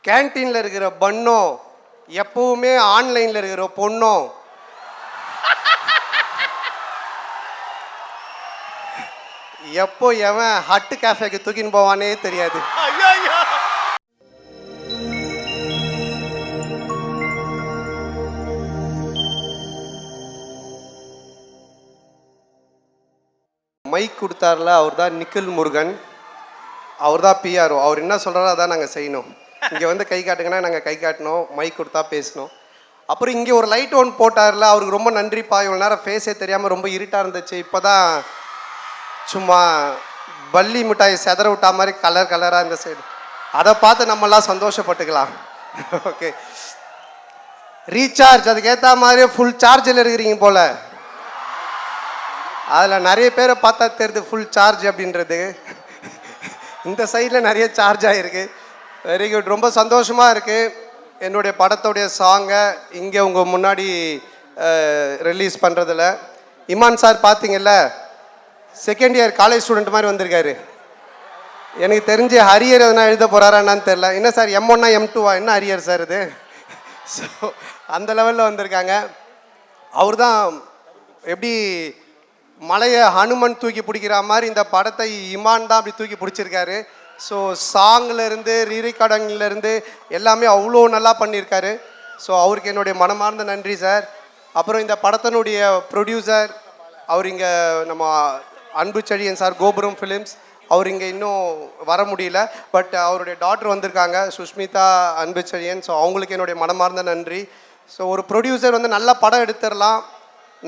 கேன்டீனில் இருக்கிற பன்னும் எப்பவுமே ஆன்லைனில் இருக்கிற பொண்ணும் எப்போ எவன் ஹட்டு கேஃபேக்கு தூக்கின்னு போவானே தெரியாது. மைக் கொடுத்தார்ல, அவர் தான் நிக்கில் முருகன், அவர் தான் பிஆர்ஓ. அவர் என்ன சொல்கிறாரோ அதான் நாங்கள் செய்யணும். இங்கே வந்து கை காட்டுங்கன்னா நாங்கள் கை காட்டணும், மைக் கொடுத்தா பேசணும். அப்புறம் இங்கே ஒரு லைட் ஒன்று போட்டார்ல, அவருக்கு ரொம்ப நன்றிப்பா. இவ்வளோ நேரம் ஃபேஸே தெரியாமல் ரொம்ப இருட்டாக இருந்துச்சு, இப்போ தான் சும்மா பல்லி மிட்டாய் செதற விட்டா மாதிரி கலர் கலராக இந்த சைடு, அதை பார்த்து நம்மளாம் சந்தோஷப்பட்டுக்கலாம். ஓகே, ரீசார்ஜ் அதுக்கு ஏற்ற மாதிரியே ஃபுல் சார்ஜில் இருக்கிறீங்க போல். அதில் நிறைய பேரை பார்த்தா தெரியுது ஃபுல் சார்ஜ் அப்படின்றது. இந்த சைடில் நிறைய சார்ஜ் ஆகிருக்கு. வெரி குட், ரொம்ப சந்தோஷமாக இருக்குது. என்னுடைய படத்தோடைய சாங்கை இங்கே உங்கள் முன்னாடி ரிலீஸ் பண்ணுறதில்ல. இமான் சார் பார்த்தீங்கல்ல, செகண்ட் இயர் காலேஜ் ஸ்டூடெண்ட் மாதிரி வந்திருக்காரு. எனக்கு தெரிஞ்சு ஹரியர் எதனா எழுத போகிறாரான்னு தெரில. என்ன சார் M1 M2 என்ன ஹரியர் சார் இது? ஸோ அந்த லெவலில் வந்திருக்காங்க. அவர் தான் எப்படி மலையை ஹனுமன் தூக்கி பிடிக்கிற மாதிரி இந்த படத்தை இமான் தான் அப்படி தூக்கி பிடிச்சிருக்காரு. ஸோ சாங்லேருந்து ரீரெக்கார்டிங்லேருந்து எல்லாமே அவ்வளோ நல்லா பண்ணியிருக்காரு. ஸோ அவருக்கு என்னுடைய மனமார்ந்த நன்றி சார். அப்புறம் இந்த படத்தினுடைய ப்ரொடியூசர் அவர் இங்கே நம்ம அன்பு செழியன் சார், கோபுரம் ஃபிலிம்ஸ், அவர் இங்கே இன்னும் வர முடியல. பட் அவருடைய டாக்டர் வந்திருக்காங்க, சுஷ்மிதா அன்பு செழியன். ஸோ அவங்களுக்கு என்னுடைய மனமார்ந்த நன்றி. ஸோ ஒரு ப்ரொடியூசர் வந்து நல்ல படம் எடுத்துடலாம்,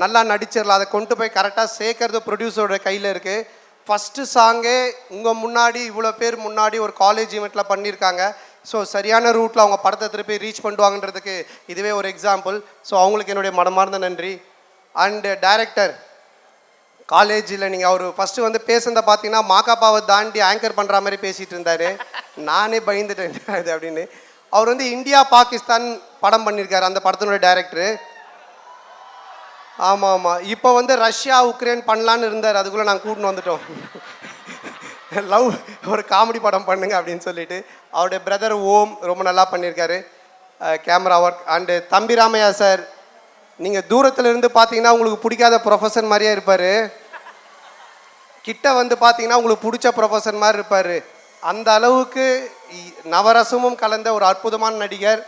நல்லா நடிச்சிடலாம், அதை கொண்டு போய் கரெக்டாக சேர்க்கறது ப்ரொடியூசரோட கையில் இருக்குது. ஃபஸ்ட்டு சாங்கே உங்கள் முன்னாடி இவ்வளோ பேர் முன்னாடி ஒரு காலேஜ் ஈவெண்ட்டில் பண்ணியிருக்காங்க. ஸோ சரியான ரூட்டில் அவங்க படத்தை திருப்பி ரீச் பண்ணுவாங்கன்றதுக்கு இதுவே ஒரு எக்ஸாம்பிள். ஸோ அவங்களுக்கு என்னுடைய மனமார்ந்த நன்றி. அண்டு டைரக்டர், காலேஜில் நீங்கள் அவர் ஃபஸ்ட்டு வந்து பேசுனதை பார்த்தீங்கன்னா மாக்காப்பாவை தாண்டி ஆங்கர் பண்ணுற மாதிரி பேசிகிட்டு இருந்தார். நானே பயந்துட்டேன் இது அப்படின்னு. அவர் வந்து இந்தியா பாகிஸ்தான் படம் பண்ணியிருக்காரு, அந்த படத்தினுடைய டைரக்டரு. ஆமாம் ஆமாம், இப்போ வந்து ரஷ்யா உக்ரைன் பண்ணலான்னு இருந்தார், அதுக்குள்ளே நாங்கள் கூட்டின்னு வந்துட்டோம். லவ் ஒரு காமெடி படம் பண்ணுங்க அப்படின்னு சொல்லிட்டு. அவருடைய பிரதர் ஓம் ரொம்ப நல்லா பண்ணியிருக்காரு, கேமரா ஒர்க். அண்டு தம்பி ராமையா சார், நீங்கள் தூரத்தில் இருந்து பார்த்தீங்கன்னா உங்களுக்கு பிடிக்காத ப்ரொஃபஸர் மாதிரியே இருப்பார், கிட்ட வந்து பார்த்தீங்கன்னா உங்களுக்கு பிடிச்ச ப்ரொஃபஸர் மாதிரி இருப்பார். அந்த அளவுக்கு நவரசமும் கலந்த ஒரு அற்புதமான நடிகர்.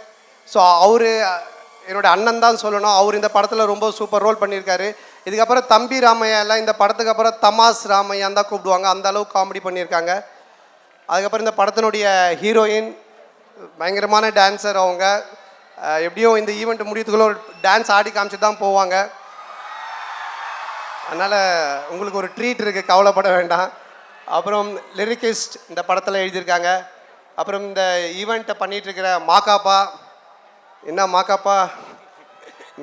ஸோ அவர் என்னோடய அண்ணன் தான் சொல்லணும். அவர் இந்த படத்தில் ரொம்ப சூப்பர் ரோல் பண்ணியிருக்காரு. இதுக்கப்புறம் தம்பி ராமையா எல்லாம் இந்த படத்துக்கு அப்புறம் தமாஸ் ராமையான் தான் கூப்பிடுவாங்க, அந்த அளவுக்கு காமெடி பண்ணியிருக்காங்க. அதுக்கப்புறம் இந்த படத்தினுடைய ஹீரோயின் பயங்கரமான டான்ஸர். அவங்க எப்படியும் இந்த ஈவெண்ட் முடியறதுக்குள்ள ஒரு டான்ஸ் ஆடி காமிச்சிட்டு தான் போவாங்க. அதனால் உங்களுக்கு ஒரு ட்ரீட் இருக்குது, கவலைப்பட வேண்டாம். அப்புறம் லிரிக்கிஸ்ட் இந்த படத்தில் எழுதியிருக்காங்க. அப்புறம் இந்த ஈவெண்ட்டை பண்ணிகிட்ருக்கிற மாக்காப்பா, என்ன மாக்காப்பா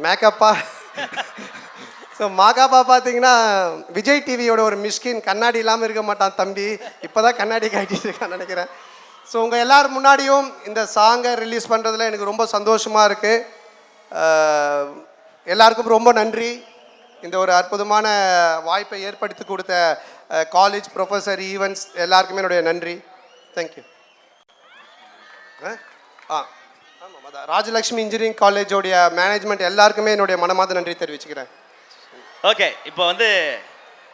மேக்கப்பா. ஸோ மாக்காப்பா பார்த்தீங்கன்னா விஜய் டிவியோட ஒரு மிஷ்கின், கண்ணாடி இல்லாமல் இருக்க மாட்டான் தம்பி, இப்போ தான் கண்ணாடி காட்டிட்டு இருக்கான்னு நினைக்கிறேன். ஸோ உங்கள் எல்லோரும் முன்னாடியும் இந்த சாங்கை ரிலீஸ் பண்ணுறதுல எனக்கு ரொம்ப சந்தோஷமாக இருக்குது. எல்லாருக்கும் ரொம்ப நன்றி. இந்த ஒரு அற்புதமான வாய்ப்பை ஏற்படுத்தி கொடுத்த காலேஜ் ப்ரொஃபஸர் ஈவெண்ட்ஸ் எல்லாருக்குமே என்னுடைய நன்றி. தேங்க்யூ. ஆமாம், அதான் ராஜலக்ஷ்மி இன்ஜினியரிங் காலேஜோடைய மேனேஜ்மெண்ட் எல்லாருக்குமே என்னுடைய மனமார்ந்த நன்றி தெரிவிச்சுக்கிறேன். ஓகே, இப்போ வந்து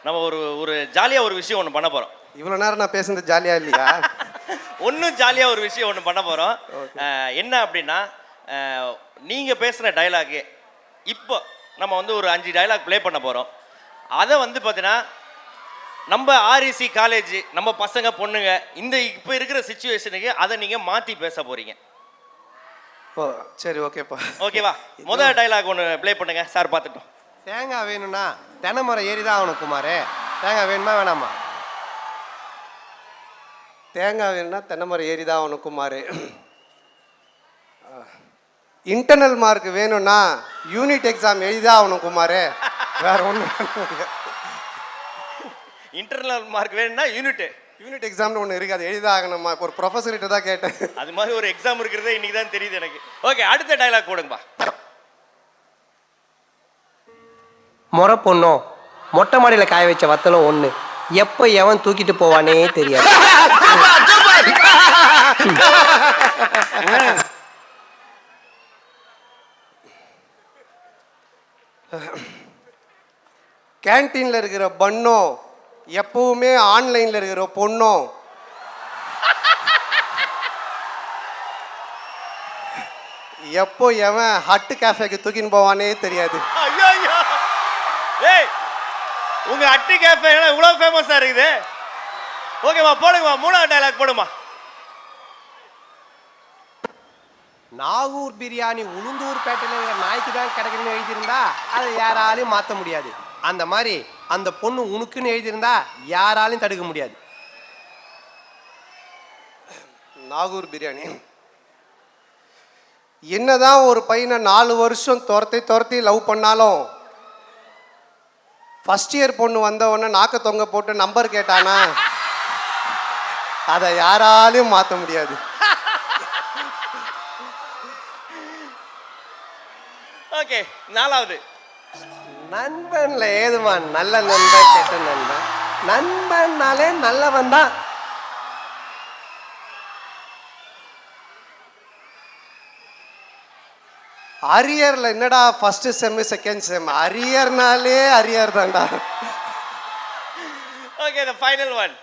நம்ம ஒரு ஜாலியாக ஒரு விஷயம் ஒன்று பண்ண போகிறோம். இவ்வளோ நேரம் நான் பேசுனது ஜாலியாக இல்லையா? ஒன்றும் ஜாலியாக ஒரு விஷயம் ஒன்று பண்ண போகிறோம். என்ன அப்படின்னா, நீங்கள் பேசுகிற டைலாகு இப்போ நம்ம வந்து ஒரு 5 டைலாக் ப்ளே பண்ண போகிறோம். அதை வந்து பார்த்தீங்கன்னா நம்ம REC காலேஜ், நம்ம பசங்க பொண்ணுங்க இந்த இப்போ இருக்கிற சிச்சுவேஷனுக்கு அதை நீங்கள் மாற்றி பேச போகிறீங்க. ஓ சரி, ஓகேப்பா. ஓகேவா? முதல் டைலாக் ஒன்று ப்ளே பண்ணுங்க சார், பார்த்துட்டோம். தேங்காய் வேணும்னா தென்னைமரம் ஏறி தான் ஆகணும் குமார். தேங்காய் வேணுமா வேணாமா? தேங்காய் வேணும்னா தென்னைமரம் ஏறி தான் ஆகணும் குமார். இன்டர்னல் மார்க் வேணும்னா யூனிட் எக்ஸாம் எழுதிதான் ஆகணும் குமார், வேற ஒன்றும். இன்டர்னல் மார்க் வேணும்னா யூனிட் எக்ஸாம்னு ஒன்று இருக்குது, அது எழுதிதான் ஆகணுமா? ஒரு ப்ரொஃபஸர்கிட்ட தான் கேட்டேன். அது மாதிரி ஒரு எக்ஸாம் இருக்கிறதே இன்னைக்கு தான் தெரியுது எனக்கு. ஓகே, அடுத்த டைலாக் போடுங்கப்பா. முறை பொண்ணும் மொட்டை மாடியில் காய வச்ச வத்தலும் ஒன்று, எப்போ எவன் தூக்கிட்டு போவானே தெரியாது. கேன்டீனில் இருக்கிற பன்னும் எப்பவுமே ஆன்லைனில் இருக்கிற பொண்ணும் எப்போ எவன் ஹட்டு கேஃபேக்கு தூக்கின்னு போவானே தெரியாது. ஐயோ ஐயோ ஏய் உங்க அட்டி கேஃபே இவ்வளோ ஃபேமஸா இருக்குது. ஓகேவா போடுங்கம்மா, மூணாவது டைலாக் போடுமா. நாகூர் பிரியாணி உளுந்தூர் பேட்டையில் நாய்க்கு தான் கிடைக்குன்னு எழுதியிருந்தா அதை யாராலையும் மாற்ற முடியாது. அந்த மாதிரி அந்த பொண்ணு உனக்குன்னு எழுதியிருந்தா யாராலையும் தடுக்க முடியாது. நாகூர் பிரியாணி. என்னதான் ஒரு பையனை 4 வருஷம் துரத்தி லவ் பண்ணாலும் ஃபர்ஸ்ட் இயர் பொண்ணு வந்த உடனே நாக்க தொங்க போட்டு நம்பர் கேட்டானா அதை யாராலையும் மாற்ற முடியாது. ஓகே, நாலாவது. நண்பன்ல ஏதுமா நல்ல நண்பன் கெட்ட நண்பன்? நண்பன்னாலே நல்லவன் தான். அரியர்ல என்னடா first sem second sem, அரியர்னாலே arrear தான்டா. Okay, the final one.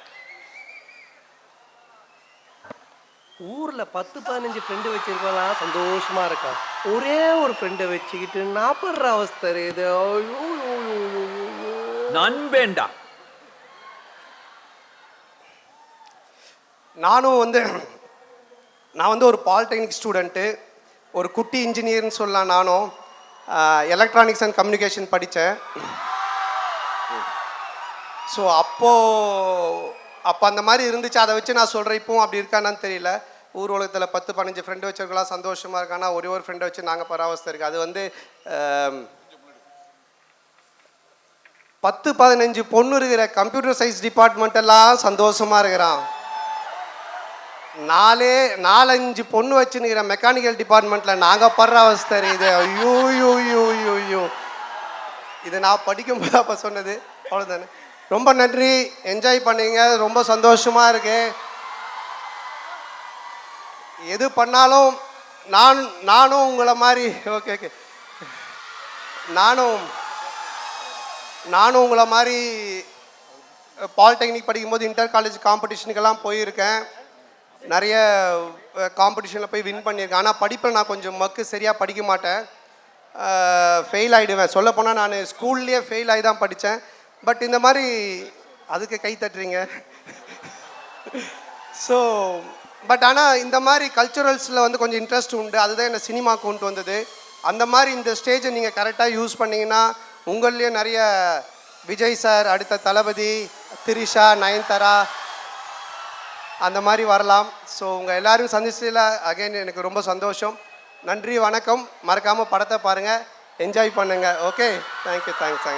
ஊர்ல 10-15 ஃப்ரெண்டு வச்சிருக்கலாம் சந்தோஷமா இருக்கான். ஒரே ஒரு ஃப்ரெண்டை வச்சுக்கிட்டு நாப்படுற அவஸ்தை இது. நண்பேண்டா. நான் வந்து ஒரு பாலிடெக்னிக் ஸ்டூடெண்ட்டு, ஒரு குட்டி இன்ஜினியர்னு சொல்லலாம். நானும் எலக்ட்ரானிக்ஸ் அண்ட் கம்யூனிகேஷன் படித்தேன். ஸோ அப்போ அந்த மாதிரி இருந்துச்சு. அதை வச்சு நான் சொல்கிறேன். இப்போவும் அப்படி இருக்கான்னு தெரியல. ஊர் உலகத்தில் 10-15 ஃப்ரெண்டு வச்சுருக்கலாம் சந்தோஷமாக இருக்கானா, ஒரே ஒரு ஃப்ரெண்டை வச்சு நாங்கள் பராவஸ்தை இருக்குது. அது வந்து 10-15 பொண்ணு இருக்கிற கம்ப்யூட்டர் சயின்ஸ் டிபார்ட்மெண்ட்டெல்லாம் சந்தோஷமாக இருக்கிறான். 4-5 பொண்ணு வச்சுன்னுக்கிற மெக்கானிக்கல் டிபார்ட்மெண்ட்டில் நாங்கள் படுற அவஸ்தை இது. ஐயோ யோ யோ யோ யோ இது நான் படிக்கும்போது அப்போ சொன்னது. அவ்வளோதானே. ரொம்ப நன்றி, என்ஜாய் பண்ணீங்க, ரொம்ப சந்தோஷமாக இருக்கு. எது பண்ணாலும் நானும் உங்களை மாதிரி ஓகே நானும் உங்களை மாதிரி பாலிடெக்னிக் படிக்கும்போது இன்டர் காலேஜ் காம்படிஷனுக்கெல்லாம் போயிருக்கேன். நிறைய காம்படிஷனில் போய் வின் பண்ணியிருக்கேன். ஆனால் படிப்பில் நான் கொஞ்சம் சரியாக படிக்க மாட்டேன், ஃபெயில் ஆகிடுவேன். சொல்லப்போனால் நான் ஸ்கூல்லேயே ஃபெயில் ஆகி தான் படித்தேன். பட் இந்த மாதிரி அதுக்கு கை தட்டுறீங்க. ஸோ பட் ஆனால் இந்த மாதிரி கல்ச்சுரல்ஸில் வந்து கொஞ்சம் இன்ட்ரெஸ்ட் உண்டு. அதுதான் என்னை சினிமா கொண்டு வந்தது. அந்த மாதிரி இந்த ஸ்டேஜை நீங்கள் கரெக்டாக யூஸ் பண்ணிங்கன்னா உங்கள்லேயே நிறைய விஜய் சார், அடுத்த தளபதி, திரிஷா, நயன்தாரா அந்த மாதிரி வரலாம். ஸோ உங்கள் எல்லோரும் சந்திச்சதில் அகைன் எனக்கு ரொம்ப சந்தோஷம். நன்றி, வணக்கம். மறக்காமல் படத்தை பாருங்கள், என்ஜாய் பண்ணுங்கள். Okay, thank you.